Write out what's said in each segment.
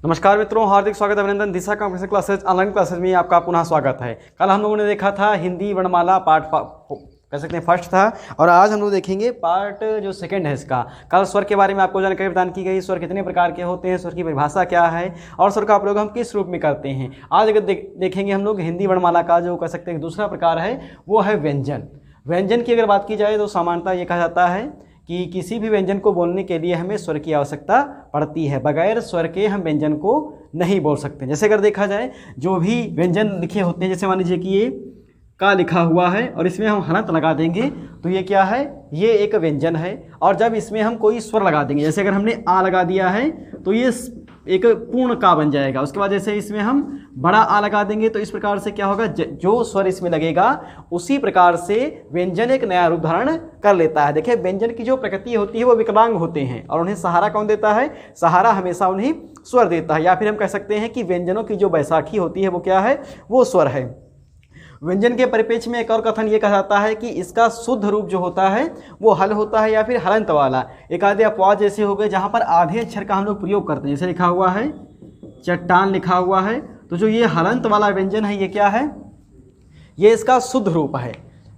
नमस्कार मित्रों, हार्दिक स्वागत अभिनंदन। दिशा कॉम्पिटिशन क्लासेज ऑनलाइन क्लासेज में आपका पुनः स्वागत है। कल हम लोगों ने देखा था हिंदी वर्णमाला पार्ट कह सकते हैं फर्स्ट था, और आज हम लोग देखेंगे पार्ट जो सेकंड है इसका। कल स्वर के बारे में आपको जानकारी प्रदान की गई, स्वर कितने प्रकार के होते हैं, स्वर की परिभाषा क्या है और स्वर का प्रयोग हम किस रूप में करते हैं। आज अगर देखेंगे हम लोग हिंदी वर्णमाला का जो कह सकते हैं दूसरा प्रकार है वो है व्यंजन। व्यंजन की अगर बात की जाए तो सामान्यतः ये कहा जाता है कि किसी भी व्यंजन को बोलने के लिए हमें स्वर की आवश्यकता पड़ती है, बगैर स्वर के हम व्यंजन को नहीं बोल सकते। जैसे अगर देखा जाए जो भी व्यंजन लिखे होते हैं, जैसे मान लीजिए कि ये का लिखा हुआ है और इसमें हम हलंत लगा देंगे तो ये क्या है, ये एक व्यंजन है। और जब इसमें हम कोई स्वर लगा देंगे, जैसे अगर हमने आ लगा दिया है तो ये एक पूर्ण का बन जाएगा। उसके बाद जैसे इसमें हम बड़ा आ लगा देंगे तो इस प्रकार से क्या होगा, जो स्वर इसमें लगेगा उसी प्रकार से व्यंजन एक नया रूप धारण कर लेता है। देखिए व्यंजन की जो प्रकृति होती है वो विकलांग होते हैं और उन्हें सहारा कौन देता है, सहारा हमेशा उन्हें स्वर देता है। या फिर हम कह सकते हैं कि व्यंजनों की जो बैसाखी होती है वो क्या है, वो स्वर है। व्यंजन के परिप्रेक्ष्य में एक और कथन ये कहा जाता है कि इसका शुद्ध रूप जो होता है वो हल होता है या फिर हलंत वाला। एक आधे अपवाद जैसे हो गए जहाँ पर आधे अक्षर का हम लोग प्रयोग करते हैं, जैसे लिखा हुआ है चट्टान लिखा हुआ है, तो जो ये हलंत वाला व्यंजन है ये क्या है, ये इसका शुद्ध रूप है।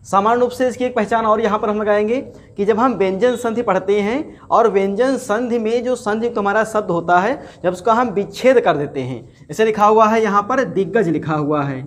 सामान्य रूप से इसकी एक पहचान और यहाँ पर हम लगाएंगे कि जब हम व्यंजन संधि पढ़ते हैं और व्यंजन संधि में जो संधि युक्त हमारा शब्द होता है जब उसका हम विच्छेद कर देते हैं, जैसे लिखा हुआ है यहाँ पर दिग्गज लिखा हुआ है,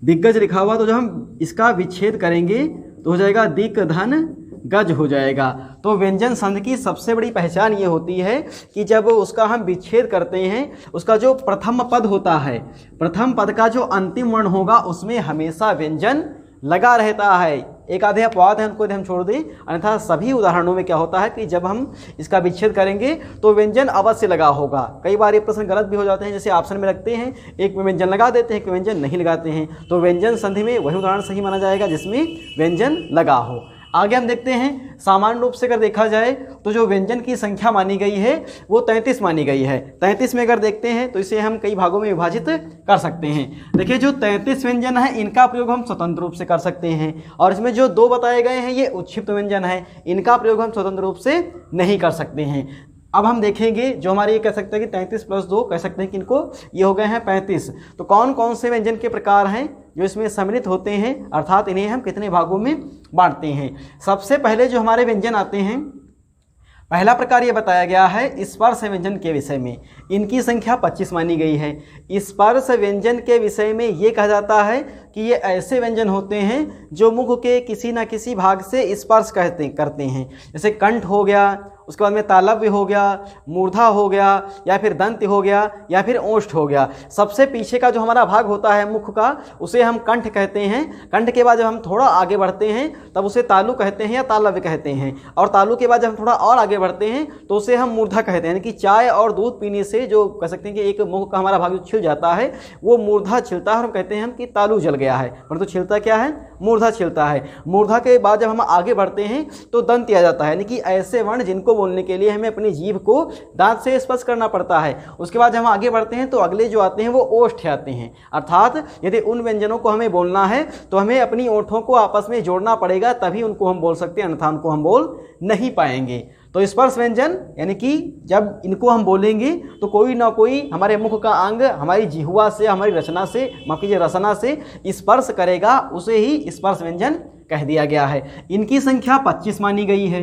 दिग्गज लिखा हुआ, तो जब हम इसका विच्छेद करेंगे तो हो जाएगा दिक धन गज हो जाएगा। तो व्यंजन संधि की सबसे बड़ी पहचान ये होती है कि जब उसका हम विच्छेद करते हैं, उसका जो प्रथम पद होता है, प्रथम पद का जो अंतिम वर्ण होगा उसमें हमेशा व्यंजन लगा रहता है। एक आधे अपवाद है उनको हम छोड़ दें, अन्यथा सभी उदाहरणों में क्या होता है कि जब हम इसका विच्छेद करेंगे तो व्यंजन अवश्य लगा होगा। कई बार ये प्रश्न गलत भी हो जाते हैं, जैसे ऑप्शन में रखते हैं एक में व्यंजन लगा देते हैं, एक व्यंजन नहीं लगाते हैं, तो व्यंजन संधि में वही उदाहरण सही माना जाएगा जिसमें व्यंजन लगा हो। आगे हम देखते हैं सामान्य रूप से अगर देखा जाए तो जो व्यंजन की संख्या मानी गई है वो 33 मानी गई है। 33 में अगर देखते हैं तो इसे हम कई भागों में विभाजित कर सकते हैं। देखिए जो 33 व्यंजन है इनका प्रयोग हम स्वतंत्र रूप से कर सकते हैं, और इसमें जो दो बताए गए हैं ये उच्छिप्त व्यंजन है, इनका प्रयोग हम स्वतंत्र रूप से नहीं कर सकते हैं। अब हम देखेंगे जो हमारे ये कह सकते हैं कि 33 + 2 कह सकते हैं कि इनको ये हो गए हैं 35। तो कौन कौन से व्यंजन के प्रकार हैं जो इसमें सम्मिलित होते हैं, अर्थात इन्हें हम कितने भागों में बांटते हैं। सबसे पहले जो हमारे व्यंजन आते हैं, पहला प्रकार ये बताया गया है स्पर्श व्यंजन के विषय में, इनकी संख्या 25 मानी गई है। स्पर्श व्यंजन के विषय में ये कहा जाता है कि ये ऐसे व्यंजन होते हैं जो मुख के किसी न किसी भाग से स्पर्श करते हैं, जैसे कंठ हो गया, उसके बाद में तालव्य हो गया, मूर्धा हो गया, या फिर दंत हो गया, या फिर ओष्ठ हो गया। सबसे पीछे का जो हमारा भाग होता है मुख का उसे हम कंठ कहते हैं। कंठ के बाद जब हम थोड़ा आगे बढ़ते हैं तब उसे तालु कहते हैं या तालव्य कहते हैं, और तालु के बाद जब हम थोड़ा और आगे बढ़ते हैं तो उसे हम मूर्धा कहते हैं। यानी कि चाय और दूध पीने से जो कह सकते हैं कि एक मुख का हमारा भाग जो छिल जाता है वो मूर्धा छिलता है, और हम कहते हैं हम कि तालु जल गया है, परंतु छिलता क्या है, मूर्धा छिलता है। मूर्धा के बाद जब हम आगे बढ़ते हैं तो दंत आ जाता है, यानी कि ऐसे वर्ण जिनको बोलने के लिए हमें अपनी जीभ को दांत से स्पर्श करना पड़ता है। उसके बाद जब हम आगे बढ़ते हैं तो अगले जो आते हैं वो ओष्ठ आते हैं, अर्थात यदि उन व्यंजनों को हमें बोलना है तो हमें अपनी ओठों को आपस में जोड़ना पड़ेगा, तभी उनको हम बोल सकते हैं, अन्यथा उनको हम बोल नहीं पाएंगे। तो स्पर्श व्यंजन यानी कि जब इनको हम बोलेंगे तो कोई ना कोई हमारे मुख का अंग हमारी जिह्वा से, हमारी रचना से, माफ कीजिए रसना से स्पर्श करेगा, उसे ही स्पर्श व्यंजन कह दिया गया है। इनकी संख्या 25 मानी गई है।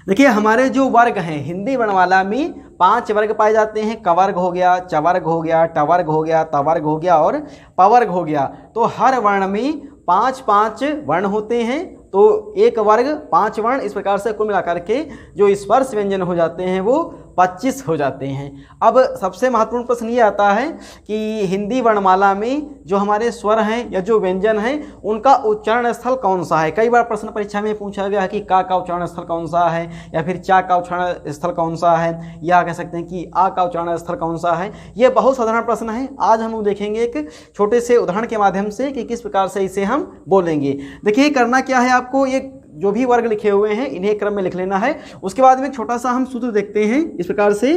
देखिए हमारे जो वर्ग हैं हिंदी वर्णमाला में 5 वर्ग पाए जाते हैं। कवर्ग हो गया, चवर्ग हो गया, टवर्ग हो गया, तवर्ग हो गया और पवर्ग हो गया। तो हर वर्ण में 5-5 वर्ण होते हैं, तो एक वर्ग 5 वर्ण, इस प्रकार से कुल मिलाकर के जो स्पर्श व्यंजन हो जाते हैं वो 25 हो जाते हैं। अब सबसे महत्वपूर्ण प्रश्न ये आता है कि हिंदी वर्णमाला में जो हमारे स्वर हैं या जो व्यंजन हैं उनका उच्चारण स्थल कौन सा है। कई बार प्रश्न परीक्षा में पूछा गया है कि का उच्चारण स्थल कौन सा है, या फिर चा का उच्चारण स्थल कौन सा है, या कह सकते हैं कि आ का उच्चारण स्थल कौन सा है। ये बहुत साधारण प्रश्न है। आज हम लोग देखेंगे एक छोटे से उदाहरण के माध्यम से कि किस प्रकार से इसे हम बोलेंगे। देखिए करना क्या है, आपको ये जो भी वर्ग लिखे हुए हैं इन्हें क्रम में लिख लेना है। उसके बाद में एक छोटा सा हम सूत्र देखते हैं इस प्रकार से,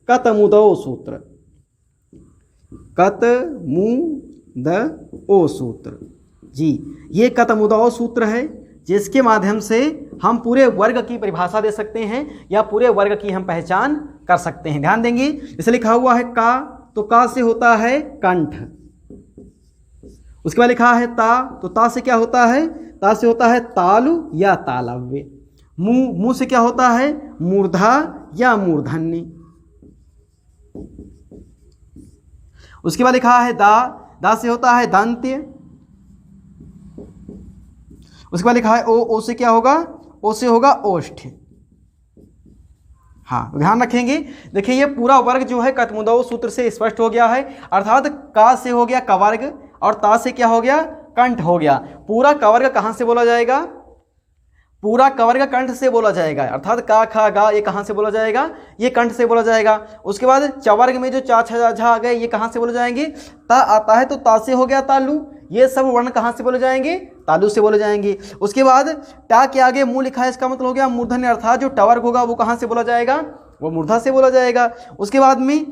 कतमुदो सूत्र, कतमुदो सूत्र जी, ये कतमुदो सूत्र है। जिसके माध्यम से हम पूरे वर्ग की परिभाषा दे सकते हैं या पूरे वर्ग की हम पहचान कर सकते हैं। ध्यान देंगे, इसे लिखा हुआ है का, तो का से होता है कंठ। उसके बाद लिखा है ता, तो ता से क्या होता है? ता से होता है तालु या तालव्य। मुंह, मुंह से क्या होता है? मूर्धा या मूर्धन्य। उसके बाद लिखा है दा, दा से होता है दंत्य। उसके बाद लिखा है ओ, ओ से क्या होगा? ओ से होगा ओष्ठ। हाँ, ध्यान रखेंगे। देखिए ये पूरा वर्ग जो है कतमुदो सूत्र से स्पष्ट हो गया है, अर्थात का से हो गया कवर्ग और ता से क्या हो गया? कंठ हो गया। पूरा कवर्ग कहाँ से बोला जाएगा? पूरा कवर्ग कंठ से बोला जाएगा, अर्थात का खा गा ये कहाँ से बोला जाएगा? ये कंठ से बोला जाएगा। उसके बाद चवर्ग में जो चा छा झा आ गए ये कहाँ से बोले जाएंगे? ता आता है तो ता से हो गया तालु। ये सब वर्ण कहाँ से बोले जाएंगे? तालु से बोले जाएंगे। उसके बाद टा के आगे मुंह लिखा है, इसका मतलब हो गया मूर्धन्य, अर्थात जो टवर्ग होगा वो कहाँ से बोला जाएगा? वो मूर्धा से बोला जाएगा। उसके बाद में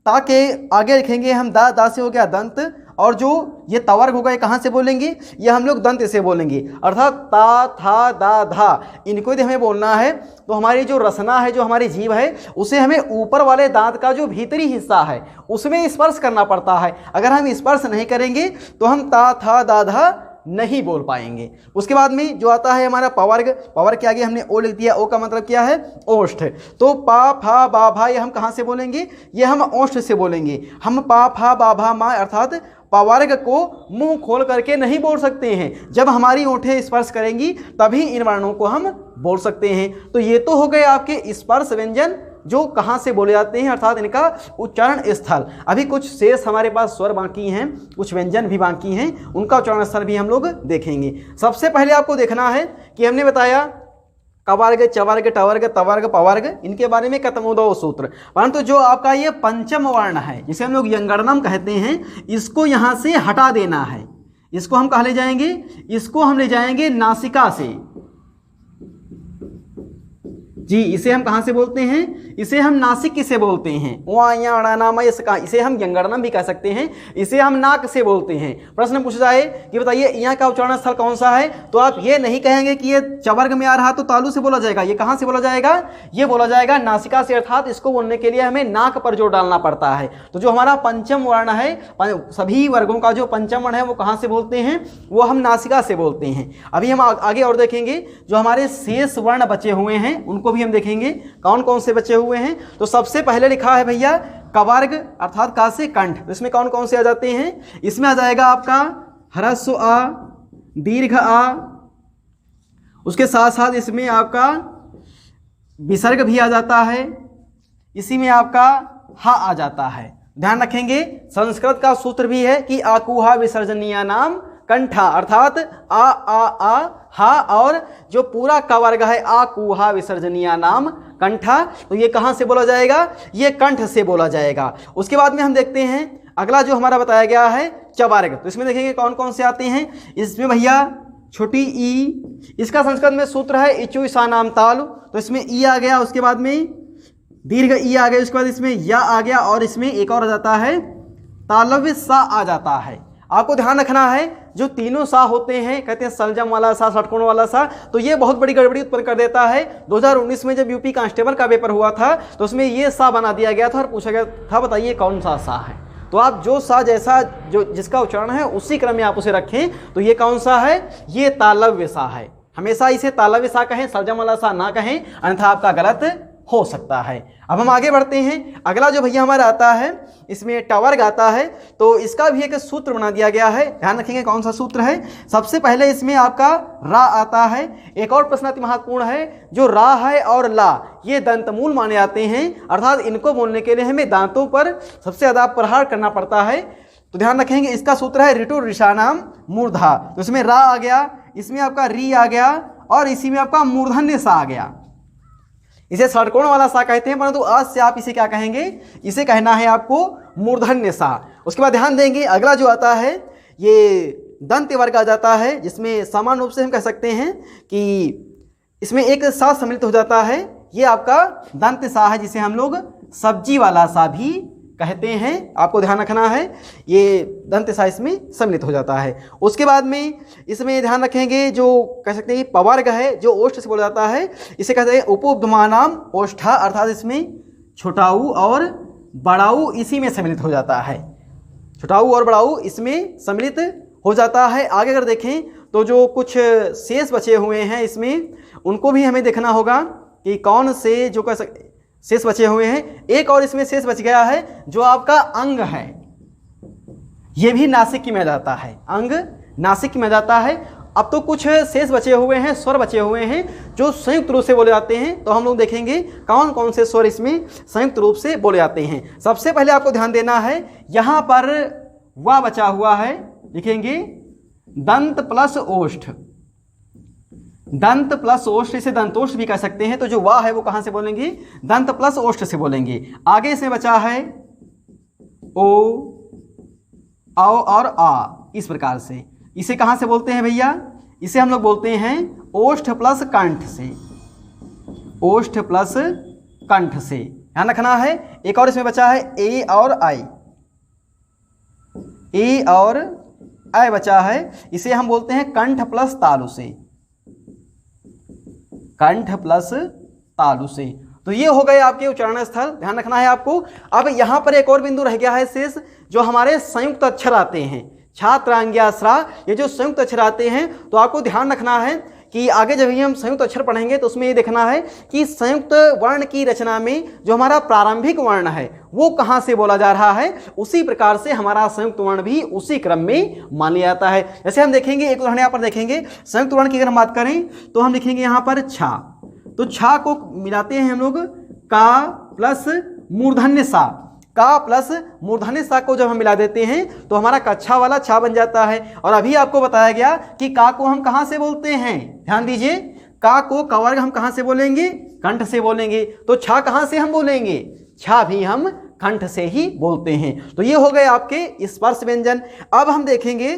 ता के आगे लिखेंगे हम दा, दा से हो गया दंत, और जो ये तवर्ग होगा ये कहाँ से बोलेंगे? ये हम लोग दंत से बोलेंगे, अर्थात ता था दा धा, इनको यदि हमें बोलना है तो हमारी जो रसना है, जो हमारी जीभ है, उसे हमें ऊपर वाले दांत का जो भीतरी हिस्सा है उसमें स्पर्श करना पड़ता है। अगर हम स्पर्श नहीं करेंगे तो हम ता था दा धा नहीं बोल पाएंगे। उसके बाद में जो आता है हमारा पवर्ग, पवर्ग के आगे हमने ओ लिख दिया, ओ का मतलब क्या है? ओष्ठ। तो पा फा बा भा ये हम कहाँ से बोलेंगे? ये हम ओष्ठ से बोलेंगे। हम पा फा बा भा मा अर्थात पवर्ग को मुंह खोल करके नहीं बोल सकते हैं, जब हमारी ओंठें स्पर्श करेंगी तभी इन वर्णों को हम बोल सकते हैं। तो ये तो हो गए आपके स्पर्श व्यंजन जो कहाँ से बोले जाते हैं, अर्थात इनका उच्चारण स्थल। अभी कुछ शेष हमारे पास स्वर बाकी हैं, कुछ व्यंजन भी बाकी हैं, उनका उच्चारण स्थल भी हम लोग देखेंगे। सबसे पहले आपको देखना है कि हमने बताया कवर्ग, चवर्ग, टवर्ग, तवर्ग, पवर्ग, इनके बारे में कतमुदो सूत्र। परंतु जो आपका ये पंचम वर्ण है जिसे हम लोग यंगर्णम कहते हैं, इसको यहाँ से हटा देना है। इसको हम कहाँ ले जाएंगे? इसको हम ले जाएंगे नासिका से। जी, इसे हम कहाँ से बोलते हैं? इसे हम नासिक से बोलते हैं। इसे हम यंगर्णम भी कह सकते हैं, इसे हम नाक से बोलते हैं। प्रश्न पूछा जाए कि बताइए यहाँ का उच्चारण स्थल कौन सा है, तो आप ये नहीं कहेंगे कि ये चवर्ग में आ रहा तो तालु से बोला जाएगा। ये कहाँ से बोला जाएगा? ये बोला जाएगा नासिका से, अर्थात इसको बोलने के लिए हमें नाक पर जोर डालना पड़ता है। तो जो हमारा पंचम वर्ण है, सभी वर्गों का जो पंचम वर्ण है वो कहाँ से बोलते हैं? वो हम नासिका से बोलते हैं। अभी हम आगे और देखेंगे जो हमारे शेष वर्ण बचे हुए हैं उनको हम देखेंगे कौन कौन से बचे हुए हैं। तो सबसे पहले लिखा है भैया कवर्ग, अर्थात का से कंठ। तो इसमें कौन कौन से आ जाते हैं? इसमें आ जाएगा आपका ह्रस्व आ, दीर्घ आ, उसके साथ साथ इसमें आपका विसर्ग भी आ जाता है, इसी में आपका हा आ जाता है। ध्यान रखेंगे, संस्कृत का सूत्र भी है कि आकुहा विसर्जनीय नाम कंठा, अर्थात आ हा, और जो पूरा कवर्ग है आ कुहा विसर्जनीय नाम कंठा, तो ये कहाँ से बोला जाएगा? ये कंठ से बोला जाएगा। उसके बाद में हम देखते हैं अगला जो हमारा बताया गया है चवर्ग। तो इसमें देखेंगे कौन कौन से आते हैं। इसमें भैया छोटी ई, इसका संस्कृत में सूत्र है इचु ईसा नाम तालु, तो इसमें ई आ गया। उसके बाद में दीर्घ ई आ गया, उसके बाद इसमें या आ गया, और इसमें एक और आ जाता है तालव्य सा आ जाता है। आपको ध्यान रखना है जो तीनों सा होते हैं, कहते हैं सलजम वाला सा, षटकोण वाला सा, तो ये बहुत बड़ी गड़बड़ी उत्पन्न कर देता है। 2019 में जब यूपी कांस्टेबल का पेपर हुआ था तो उसमें ये सा बना दिया गया था और पूछा गया था बताइए कौन सा सा है। तो आप जो सा जैसा जो जिसका उच्चारण है उसी क्रम में आप उसे रखें। तो ये कौन सा है? ये तालव्य सा है। हमेशा इसे तालव्य सा कहें, सलजम वाला सा ना कहें, अन्यथा आपका गलत हो सकता है। अब हम आगे बढ़ते हैं। अगला जो भैया हमारा आता है इसमें टवर्ग आता है, तो इसका भी एक सूत्र बना दिया गया है। ध्यान रखेंगे कौन सा सूत्र है। सबसे पहले इसमें आपका रा आता है। एक और प्रश्न अति महत्वपूर्ण है, जो रा है और ला ये दंतमूल माने जाते हैं, अर्थात इनको बोलने के लिए हमें दांतों पर सबसे ज्यादा प्रहार करना पड़ता है। तो ध्यान रखेंगे इसका सूत्र है ऋटु ऋषानाम मूर्धा। तो इसमें रा आ गया, इसमें आपका री आ गया, और इसी में आपका मूर्धन्य सा आ गया। इसे षटकोण वाला सा कहते हैं, परंतु आज से आप इसे क्या कहेंगे? इसे कहना है आपको मूर्धन्य सा। उसके बाद ध्यान देंगे अगला जो आता है ये दंत वर्ग आ जाता है, जिसमें सामान्य रूप से हम कह सकते हैं कि इसमें एक सा सम्मिलित हो जाता है। ये आपका दंत सा है, जिसे हम लोग सब्जी वाला सा भी कहते हैं, आपको ध्यान रखना है, ये दंत सा इसमें सम्मिलित हो जाता है। उसके बाद में इसमें ध्यान रखेंगे जो कह सकते हैं कि पवर्ग है जो ओष्ठ से बोला जाता है, इसे कहते हैं उपउपधमानाम ओष्ठा, अर्थात इसमें छोटाऊ और बड़ाऊ इसी में सम्मिलित हो जाता है। छोटाऊ और बड़ाऊ इसमें सम्मिलित हो जाता है। आगे अगर देखें तो जो कुछ शेष बचे हुए हैं इसमें, उनको भी हमें देखना होगा कि कौन से जो कह सकते शेष बचे हुए हैं। एक और इसमें शेष बच गया है जो आपका अंग है, ये भी नासिक में जाता है, अंग नासिक में जाता है। अब तो कुछ शेष बचे हुए हैं, स्वर बचे हुए हैं जो संयुक्त रूप से बोले जाते हैं, तो हम लोग देखेंगे कौन कौन से स्वर इसमें संयुक्त रूप से बोले जाते हैं। सबसे पहले आपको ध्यान देना है, यहाँ पर वा बचा हुआ है, लिखेंगे दंत प्लस ओष्ठ, दंत प्लस ओष्ठ, इसे दंतोष्ठ भी कह सकते हैं। तो जो वा है वो कहाँ से बोलेंगे, दंत प्लस ओष्ठ से बोलेंगे। आगे से बचा है ओ, आओ और आ, इस प्रकार से इसे कहाँ से बोलते हैं भैया, इसे हम लोग बोलते हैं ओष्ठ प्लस कंठ से, ओष्ठ प्लस कंठ से, ध्यान रखना है। एक और इसमें बचा है ए और आई, ए और आई बचा है, इसे हम बोलते हैं कंठ प्लस तालु से, कंठ प्लस तालु से। तो ये हो गए आपके उच्चारण स्थल, ध्यान रखना है आपको। अब यहाँ पर एक और बिंदु रह गया है शेष, जो हमारे संयुक्त अक्षर आते हैं, छात्र आज्ञा स्रा, ये जो संयुक्त अक्षर आते हैं, तो आपको ध्यान रखना है कि आगे जब हम संयुक्त अक्षर पढ़ेंगे तो उसमें ये देखना है कि संयुक्त वर्ण की रचना में जो हमारा प्रारंभिक वर्ण है वो कहाँ से बोला जा रहा है, उसी प्रकार से हमारा संयुक्त वर्ण भी उसी क्रम में मान लिया जाता है। जैसे हम देखेंगे, एक उदाहरण यहाँ पर देखेंगे, संयुक्त वर्ण की अगर हम बात करें तो हम लिखेंगे यहाँ पर छा, तो छा को मिलाते हैं हम लोग का प्लस मूर्धन्य सा, का प्लस मूर्धन्य सा को जब हम मिला देते हैं तो हमारा कच्छा वाला छा बन जाता है। और अभी आपको बताया गया कि का को हम कहाँ से बोलते हैं, ध्यान दीजिए, का को कवर्ग हम कहाँ से बोलेंगे, कंठ से बोलेंगे। तो छा कहाँ से हम बोलेंगे, छा भी हम कंठ से ही बोलते हैं। तो ये हो गए आपके स्पर्श व्यंजन। अब हम देखेंगे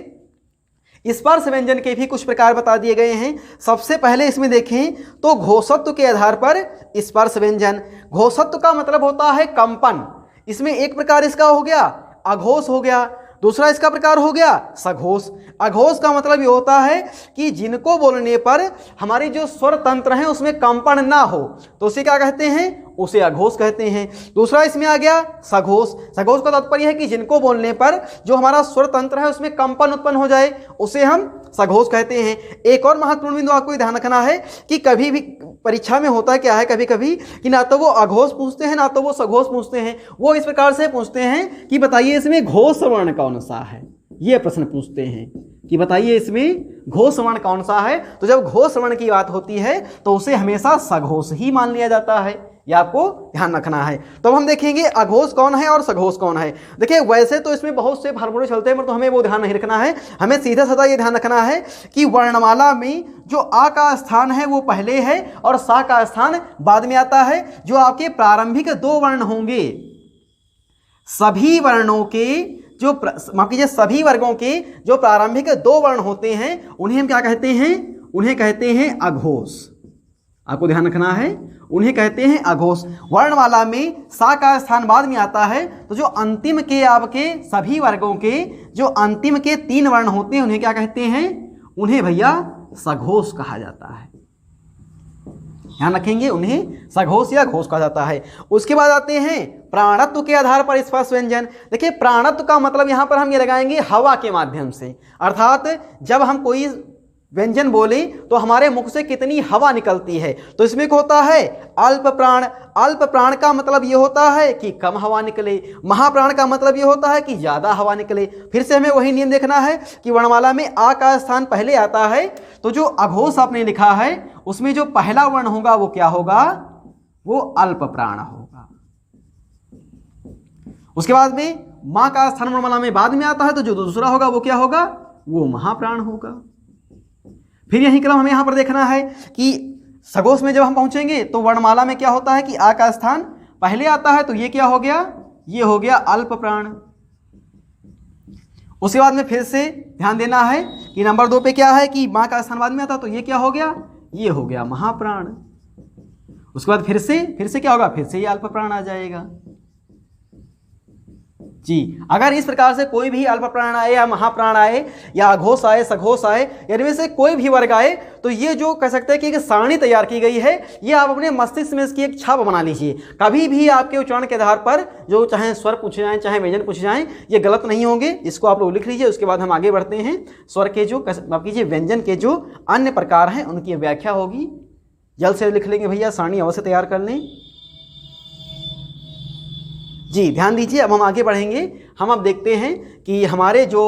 स्पर्श व्यंजन के भी कुछ प्रकार बता दिए गए हैं। सबसे पहले इसमें देखें तो घोषत्व के आधार पर स्पर्श व्यंजन, घोषत्व का मतलब होता है कंपन। इसमें एक प्रकार इसका हो गया अघोष हो गया, दूसरा इसका प्रकार हो गया सघोष। अघोष का मतलब ये होता है कि जिनको बोलने पर हमारी जो स्वर तंत्र है उसमें कंपन ना हो, तो उसे क्या कहते हैं, उसे अघोष कहते हैं। दूसरा इसमें आ गया सघोष। सघोष का तात्पर्य है कि जिनको बोलने पर जो हमारा स्वर तंत्र है उसमें कंपन उत्पन्न हो जाए, उसे हम सघोष कहते हैं। एक और महत्वपूर्ण बिंदु आपको ध्यान रखना है कि कभी भी परीक्षा में होता क्या है कभी कभी कि ना तो वो अघोष पूछते हैं ना तो वो सघोष पूछते हैं। वो इस प्रकार से पूछते हैं कि बताइए इसमें घोष वर्ण कौन सा है, ये प्रश्न पूछते हैं कि बताइए इसमें घोष वर्ण कौन सा है। तो जब घोष वर्ण की बात होती है तो उसे हमेशा सघोष ही मान लिया जाता है, यह आपको ध्यान रखना है। तो हम देखेंगे अघोष कौन है और सघोष कौन है। देखिए वैसे तो इसमें बहुत से फार्मूले चलते हैं, पर तो हमें वो ध्यान नहीं रखना है। हमें सीधा साधा ये ध्यान रखना है कि वर्णमाला में जो आ का स्थान है वो पहले है और सा का स्थान बाद में आता है। जो आपके प्रारंभिक दो वर्ण होंगे, सभी वर्णों के जो माफ कीजिए सभी वर्गों के जो प्रारंभिक दो वर्ण होते हैं उन्हें हम क्या कहते हैं, उन्हें कहते हैं अघोष। आपको ध्यान रखना है, उन्हें कहते हैं अघोष। वर्णमाला में सा का स्थान बाद में आता है, तो जो अंतिम के आपके सभी वर्गों के जो अंतिम के तीन वर्ण होते हैं उन्हें क्या कहते हैं, उन्हें भैया सघोष कहा जाता है। ध्यान रखेंगे, उन्हें सघोष या घोष कहा जाता है। उसके बाद आते हैं प्राणत्व के आधार पर स्पर्श व्यंजन। देखिए प्राणत्व का मतलब यहां पर हम ये लगाएंगे हवा के माध्यम से, अर्थात जब हम कोई व्यंजन बोले तो हमारे मुख से कितनी हवा निकलती है। तो इसमें क्या होता है, अल्प प्राण। अल्प प्राण का मतलब ये होता है कि कम हवा निकले। महाप्राण का मतलब ये होता है कि ज्यादा हवा निकले। फिर से हमें वही नियम देखना है कि वर्णमाला में आ का स्थान पहले आता है, तो जो अघोष आपने लिखा है उसमें जो पहला वर्ण होगा वो क्या होगा, वो अल्प प्राण होगा। उसके बाद में मां का स्थान वर्णमाला में बाद में आता है, तो जो दूसरा होगा वो क्या होगा, वो महाप्राण होगा। फिर यही क्रम हमें यहां पर देखना है कि सघोष में जब हम पहुंचेंगे तो वर्णमाला में क्या होता है कि आ का स्थान पहले आता है, तो ये क्या हो गया, ये हो गया अल्प प्राण। उसके बाद में फिर से ध्यान देना है कि नंबर 2 पे क्या है कि मां का स्थान बाद में आता, तो ये क्या हो गया, ये हो गया महाप्राण। उसके बाद फिर से क्या होगा, फिर से ये अल्प प्राण आ जाएगा। जी। अगर इस प्रकार से कोई भी अल्प प्राण आए या महाप्राण आए या अघोष आए, सघोष आए, इनमें से कोई भी वर्ग आए, तो ये जो कह सकते हैं कि एक सारणी तैयार की गई है, ये आप अपने मस्तिष्क में इसकी एक छाप बना लीजिए। कभी भी आपके उच्चारण के आधार पर जो चाहे स्वर पूछे जाएं, चाहे व्यंजन पूछे जाएं, ये गलत नहीं होंगे। इसको आप लोग लिख लीजिए। उसके बाद हम आगे बढ़ते हैं। स्वर के जो माफ कीजिए व्यंजन के जो अन्य प्रकार हैं उनकी व्याख्या होगी। जल्द से लिख लेंगे भैया, सारणी अवश्य तैयार कर लें। जी ध्यान दीजिए। अब हम आगे बढ़ेंगे। हम अब देखते हैं कि हमारे जो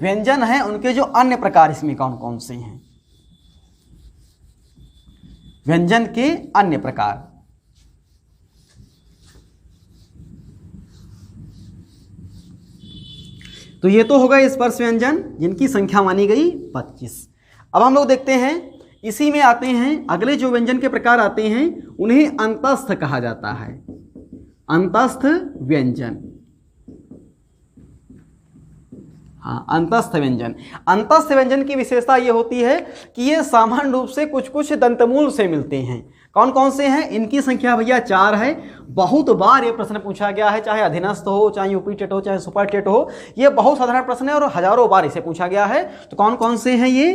व्यंजन हैं उनके जो अन्य प्रकार इसमें कौन कौन से हैं। व्यंजन के अन्य प्रकार। तो ये तो होगा स्पर्श व्यंजन जिनकी संख्या मानी गई 25। अब हम लोग देखते हैं, इसी में आते हैं अगले जो व्यंजन के प्रकार आते हैं उन्हें अंतस्थ कहा जाता है। अंतस्थ व्यंजन। हाँ, अंतस्थ व्यंजन। अंतस्थ व्यंजन की विशेषता ये होती है कि ये सामान्य रूप से कुछ कुछ दंतमूल से मिलते हैं। कौन कौन से हैं? इनकी संख्या भैया 4 है। बहुत बार ये प्रश्न पूछा गया है, चाहे अधीनस्थ हो, चाहे यूपी टेट हो, चाहे सुपर टेट हो। ये बहुत साधारण प्रश्न है और हजारों बार इसे पूछा गया है। तो कौन कौन से हैं ये?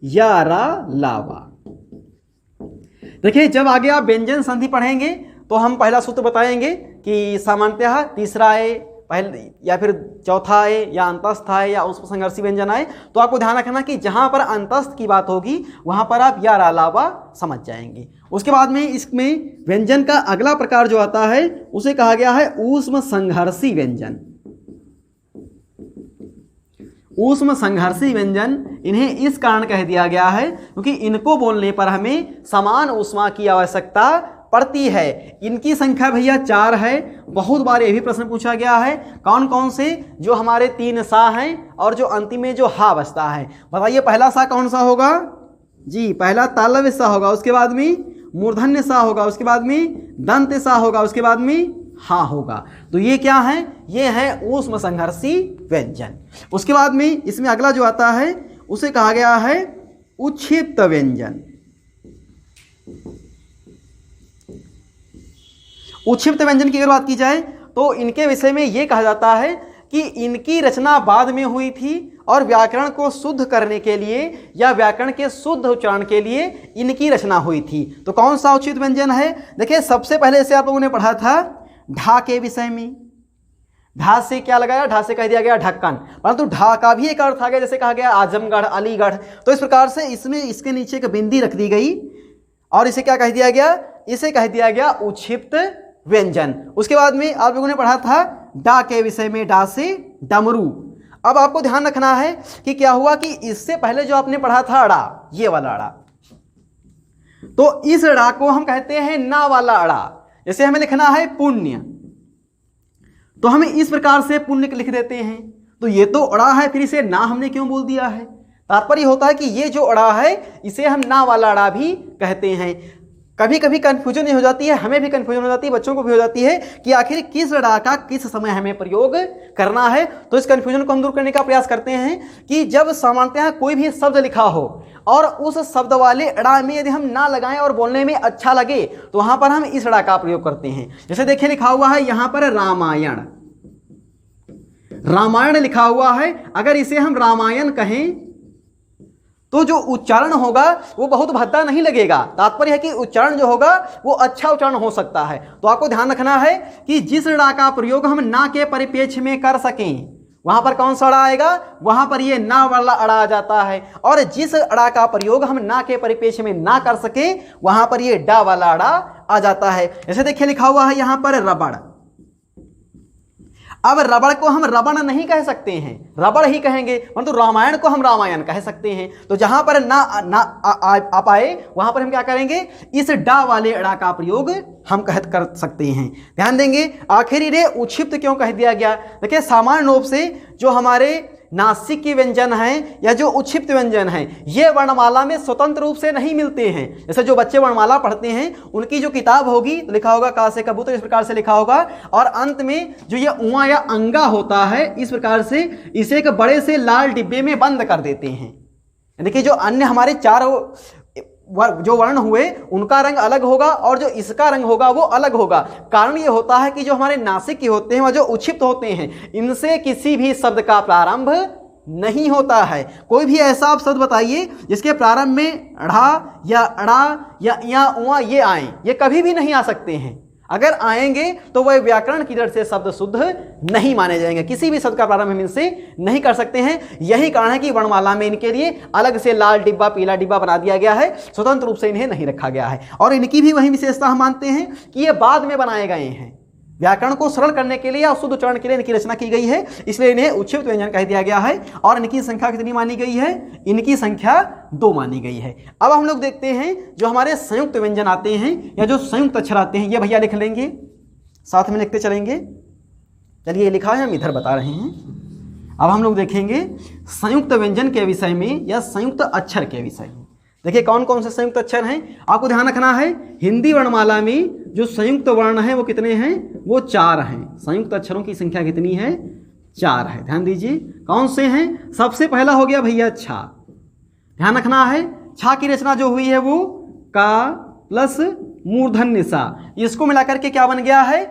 यारा लावा। देखिए, जब आगे आप व्यंजन संधि पढ़ेंगे तो हम पहला सूत्र बताएंगे कि सामान्यतः तीसरा आए पहले या फिर चौथा आए या अंतस्थ आए या उस संघर्षी व्यंजन आए, तो आपको ध्यान रखना कि जहां पर अंतस्थ की बात होगी वहां पर आप या अलावा समझ जाएंगे। उसके बाद में इसमें व्यंजन का अगला प्रकार जो आता है उसे कहा गया है ऊष्म संघर्षी व्यंजन। ऊष्म संघर्षी व्यंजन इन्हें इस कारण कह दिया गया है क्योंकि इनको बोलने पर हमें समान ऊष्मा की आवश्यकता पड़ती है। इनकी संख्या भैया 4 है। बहुत बार ये भी प्रश्न पूछा गया है। कौन कौन से? जो हमारे 3 सा हैं और जो अंतिम में जो हा बचता है। बताइए पहला सा कौन सा होगा? जी, पहला तालव्य सा होगा, उसके बाद में मूर्धन्य सा होगा, उसके बाद में दंत सा होगा, उसके बाद में हा होगा। तो ये क्या है? ये है ऊष्म संघर्षी व्यंजन। उसके बाद में इसमें अगला जो आता है उसे कहा गया है उच्छिप्त व्यंजन। उच्छिप्त व्यंजन की अगर बात की जाए तो इनके विषय में यह कहा जाता है कि इनकी रचना बाद में हुई थी और व्याकरण को शुद्ध करने के लिए या व्याकरण के शुद्ध उच्चारण के लिए इनकी रचना हुई थी। तो कौन सा उच्छिप्त व्यंजन है? देखिए, सबसे पहले इसे आप लोगों ने पढ़ा था ढा के विषय में। ढा से क्या लगाया? ढा से कह दिया गया ढक्कन, परंतु ढा का भी एक अर्थ आ गया, जैसे कहा गया आजमगढ़, अलीगढ़। तो इस प्रकार से इसमें इसके नीचे एक बिंदी रख दी गई और इसे क्या कह दिया गया? इसे कह दिया गया उच्छिप्त व्यंजन। उसके बाद में आप लोगों ने पढ़ा था डा के विषय में, डा से डमरू। अब आपको ध्यान रखना है कि क्या हुआ कि इससे पहले जो आपने पढ़ा था अड़ा, ये वाला अड़ा, तो इस अड़ा को हम कहते हैं ना वाला अड़ा। जैसे हमें लिखना है पुण्य, तो हमें इस प्रकार से पुण्य लिख देते हैं। तो ये तो अड़ा है, फिर इसे ना हमने क्यों बोल दिया है? तात्पर्य होता है कि ये जो अड़ा है इसे हम ना वाला अड़ा भी कहते हैं। कभी कभी कंफ्यूजन हो जाती है, हमें भी कंफ्यूजन हो जाती है, बच्चों को भी हो जाती है कि आखिर किस अड़ा का किस समय हमें प्रयोग करना है। तो इस कंफ्यूजन को हम दूर करने का प्रयास करते हैं कि जब सामान्यतः कोई भी शब्द लिखा हो और उस शब्द वाले अड़ा में यदि हम ना लगाएं और बोलने में अच्छा लगे तो वहां पर हम इस अड़ा का प्रयोग करते हैं। जैसे देखिए लिखा हुआ है यहां पर रामायण, रामायण लिखा हुआ है। अगर इसे हम रामायण कहें तो जो उच्चारण होगा वो बहुत भद्दा नहीं लगेगा। तात्पर्य है कि उच्चारण जो होगा वो अच्छा उच्चारण हो सकता है। तो आपको ध्यान रखना है कि जिस अड़ा का प्रयोग हम ना के परिप्रेक्ष्य में कर सकें वहां पर कौन सा अड़ा आएगा? वहां पर ये ना वाला अड़ा आ जाता है। और जिस अड़ा का प्रयोग हम ना के परिप्रेक्ष्य में ना कर सके वहां पर ये डा वाला अड़ा आ जाता है। जैसे देखिए लिखा हुआ है यहां पर रबड़। अब रबड़ को हम रबड़ नहीं कह सकते हैं, रबड़ ही कहेंगे, परंतु रामायण को हम रामायण कह सकते हैं। तो जहां पर ना आ पाए वहां पर हम क्या करेंगे? इस डा वाले अड़ा का प्रयोग हम कर सकते हैं। ध्यान देंगे आखिर इन्हें उच्छिप्त क्यों कह दिया गया? देखिए, सामान्य रूप से जो हमारे नासिक के व्यंजन हैं या जो उच्छिप्त व्यंजन हैं ये वर्णमाला में स्वतंत्र रूप से नहीं मिलते हैं। जैसे जो बच्चे वर्णमाला पढ़ते हैं उनकी जो किताब होगी तो लिखा होगा का से कबूतर, इस प्रकार से लिखा होगा, और अंत में जो ये उआ या अंगा होता है इस प्रकार से इसे एक बड़े से लाल डिब्बे में बंद कर देते हैं। देखिए, जो अन्य हमारे 4 जो वर्ण हुए उनका रंग अलग होगा और जो इसका रंग होगा वो अलग होगा। कारण ये होता है कि जो हमारे नासिक के होते हैं वह जो उच्छिप्त होते हैं, इनसे किसी भी शब्द का प्रारंभ नहीं होता है। कोई भी ऐसा आप शब्द बताइए जिसके प्रारंभ में ढ़ा या अड़ा या उआ ये आए, ये कभी भी नहीं आ सकते हैं। अगर आएंगे तो वह व्याकरण की दृष्टि से शब्द शुद्ध नहीं माने जाएंगे। किसी भी शब्द का प्रारंभ हम इनसे नहीं कर सकते हैं। यही कारण है कि वर्णमाला में इनके लिए अलग से लाल डिब्बा पीला डिब्बा बना दिया गया है, स्वतंत्र रूप से इन्हें नहीं रखा गया है। और इनकी भी वही विशेषता हम मानते हैं कि ये बाद में बनाए गए हैं, व्याकरण को सरल करने के लिए और शुद्ध उच्चारण के लिए इनकी रचना की गई है, इसलिए इन्हें उच्छिप्त व्यंजन कह दिया गया है। और इनकी संख्या कितनी मानी गई है? इनकी संख्या 2 मानी गई है। अब हम लोग देखते हैं जो हमारे संयुक्त व्यंजन आते हैं या जो संयुक्त अक्षर आते हैं, ये भैया लिख लेंगे, साथ में लिखते चलेंगे। चलिए ये लिखा है, हम इधर बता रहे हैं। अब हम लोग देखेंगे संयुक्त व्यंजन के विषय में या संयुक्त अक्षर के विषय में। देखिए कौन कौन से संयुक्त अक्षर हैं, आपको ध्यान रखना है। हिंदी वर्णमाला में जो संयुक्त वर्ण हैं वो कितने हैं? वो 4 हैं। संयुक्त अक्षरों की संख्या कितनी है? 4 है। ध्यान दीजिए कौन से हैं। सबसे पहला हो गया भैया छा। ध्यान रखना है, छा की रचना जो हुई है वो का प्लस मूर्धन्य सा, इसको मिलाकर के क्या बन गया है?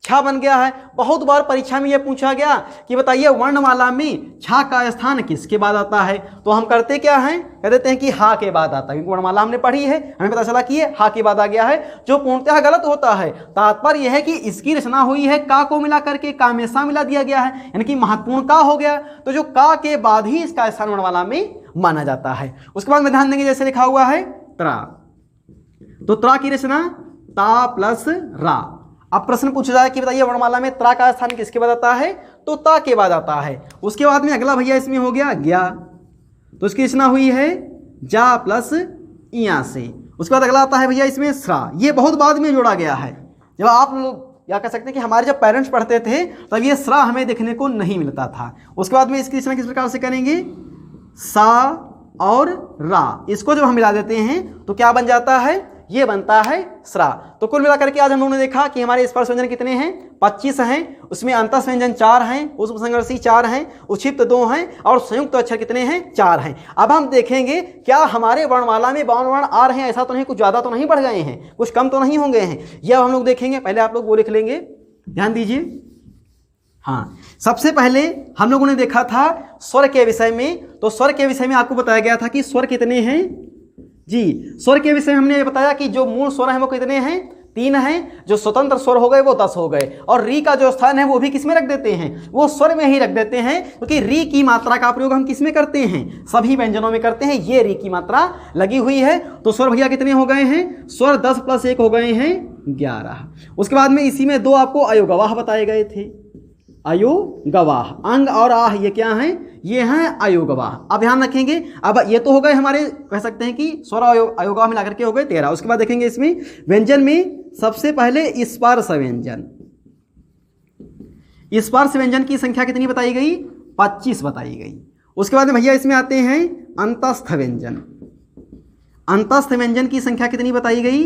छा बन गया है। बहुत बार परीक्षा में यह पूछा गया कि बताइए वर्णमाला में छा का स्थान किसके बाद आता है, तो हम करते क्या हैं? कह देते हैं कि हा के बाद आता है, क्योंकि वर्णमाला हमने पढ़ी है, हमें पता चला कि ये हा के बाद आ गया है, जो पूर्णतः गलत होता है। तात्पर्य यह है कि इसकी रचना हुई है का को मिला करके, का में सा मिला दिया गया है, यानी कि महत्वपूर्ण का हो गया, तो जो का के बाद ही इसका स्थान वर्णमाला में माना जाता है। उसके बाद में ध्यान देंगे जैसे लिखा हुआ है त्रा, तो त्रा की रचना ता प्लस रा। अब प्रश्न पूछा जाए कि बताइए वर्णमाला में त्रा का स्थान किसके बाद आता है, तो ता के बाद आता है। उसके बाद में अगला भैया इसमें हो गया ज्ञा, तो इसकी रचना हुई है जा प्लस इया से। उसके बाद अगला आता है भैया इसमें स्रा, ये बहुत बाद में जोड़ा गया है। जब आप लोग या कह सकते हैं कि हमारे जब पेरेंट्स पढ़ते थे तब ये स्रा हमें देखने को नहीं मिलता था। उसके बाद में इसकी रचना किस प्रकार से करेंगे? सा और रा, इसको जब हम मिला देते हैं तो क्या बन जाता है? ये बनता है स्रा। तो कुल मिलाकर के आज हम लोगों ने देखा कि हमारे स्पर्श व्यंजन कितने हैं? 25 हैं। उसमें अंतस व्यंजन 4 हैं, उपसंघर्षी 4 हैं, उक्षिप्त 2 हैं और संयुक्त अक्षर कितने हैं? 4 हैं। अब हम देखेंगे क्या हमारे वर्णमाला में 52 वर्ण आ रहे हैं, ऐसा तो नहीं, कुछ ज़्यादा तो नहीं बढ़ गए हैं, कुछ कम तो नहीं हो गए हैं, यह हम लोग देखेंगे। पहले आप लोग वो लिख लेंगे, ध्यान दीजिए। हाँ, सबसे पहले हम लोगों ने देखा था स्वर के विषय में, तो स्वर के विषय में आपको बताया गया था कि स्वर कितने हैं जी। स्वर के विषय में हमने ये बताया कि जो मूल स्वर हैं वो कितने हैं? 3 हैं। जो स्वतंत्र स्वर हो गए वो 10 हो गए, और री का जो स्थान है वो भी किसमें रख देते हैं? वो स्वर में ही रख देते हैं, क्योंकि री की मात्रा का प्रयोग हम किसमें करते हैं? सभी व्यंजनों में करते हैं। ये री की मात्रा लगी हुई है। तो स्वर भैया कितने हो गए हैं? स्वर 10 + 1 हो गए हैं 11। उसके बाद में इसी में 2 आपको अयोगवाह बताए गए थे। अयोगवाह, अंग और आह ये क्या हैं? ये हैं अयोगवाह। अब ध्यान रखेंगे, अब ये तो हो गए हमारे, कह सकते हैं कि स्वर अयोगवाह मिलाकर के हो गए 13। उसके बाद देखेंगे इसमें व्यंजन में सबसे पहले स्पर्श व्यंजन। स्पर्श व्यंजन की संख्या कितनी बताई गई? 25 बताई गई। उसके बाद भैया इसमें आते हैं अंतस्थ व्यंजन। अंतस्थ व्यंजन की संख्या कितनी बताई गई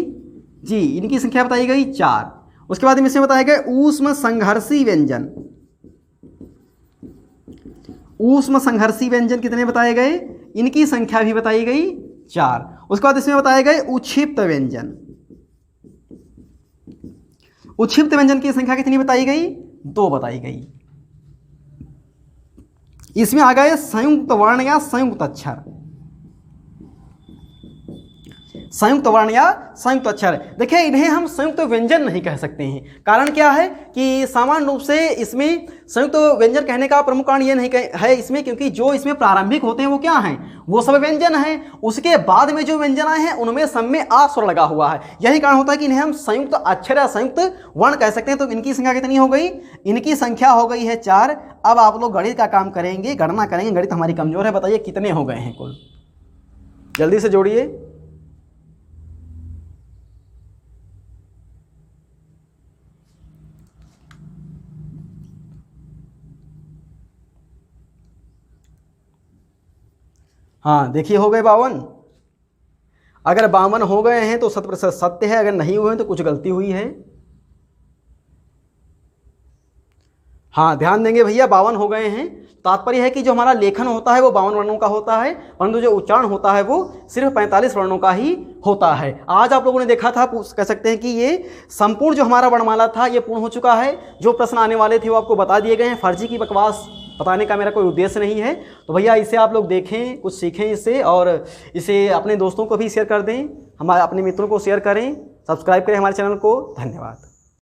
जी? इनकी संख्या बताई गई 4। उसके बाद इसमें बताए गए ऊष्म संघर्षी व्यंजन। ऊष्म संघर्षी व्यंजन कितने बताए गए? इनकी संख्या भी बताई गई 4। उसके बाद इसमें बताए गए उक्षिप्त व्यंजन। उक्षिप्त व्यंजन की संख्या कितनी बताई गई? 2 बताई गई। इसमें आ गए संयुक्त वर्ण या संयुक्त अक्षर। संयुक्त वर्ण या संयुक्त अक्षर, देखिए इन्हें हम संयुक्त व्यंजन नहीं कह सकते हैं। कारण क्या है कि सामान्य रूप से इसमें संयुक्त व्यंजन कहने का प्रमुख कारण ये नहीं है इसमें, क्योंकि जो इसमें प्रारंभिक होते हैं वो क्या हैं? वो सब व्यंजन हैं। उसके बाद में जो व्यंजन आए हैं उनमें सब में आ स्वर लगा हुआ है। यही कारण होता है कि इन्हें हम संयुक्त अक्षर या संयुक्त वर्ण कह सकते हैं। तो इनकी संख्या कितनी हो गई? इनकी संख्या हो गई है 4। अब आप लोग गणित का काम करेंगे, गणना करेंगे। गणित हमारी कमजोर है, बताइए कितने हो गए हैं कुल? जल्दी से जोड़िए। हाँ देखिए हो गए 52। अगर 52 हो गए हैं तो 100% सत्य है, अगर नहीं हुए हैं तो कुछ गलती हुई है। हाँ ध्यान देंगे भैया, 52 हो गए हैं। तात्पर्य है कि जो हमारा लेखन होता है वो 52 वर्णों का होता है, परंतु जो उच्चारण होता है वो सिर्फ 45 वर्णों का ही होता है। आज आप लोगों ने देखा था, कह सकते हैं कि ये संपूर्ण जो हमारा वर्णमाला था ये पूर्ण हो चुका है। जो प्रश्न आने वाले थे वो आपको बता दिए गए हैं। फर्जी की बकवास बताने का मेरा कोई उद्देश्य नहीं है। तो भैया इसे आप लोग देखें, कुछ सीखें इससे, और इसे अपने दोस्तों को भी शेयर कर दें, हमारे अपने मित्रों को शेयर करें, सब्सक्राइब करें हमारे चैनल को। धन्यवाद।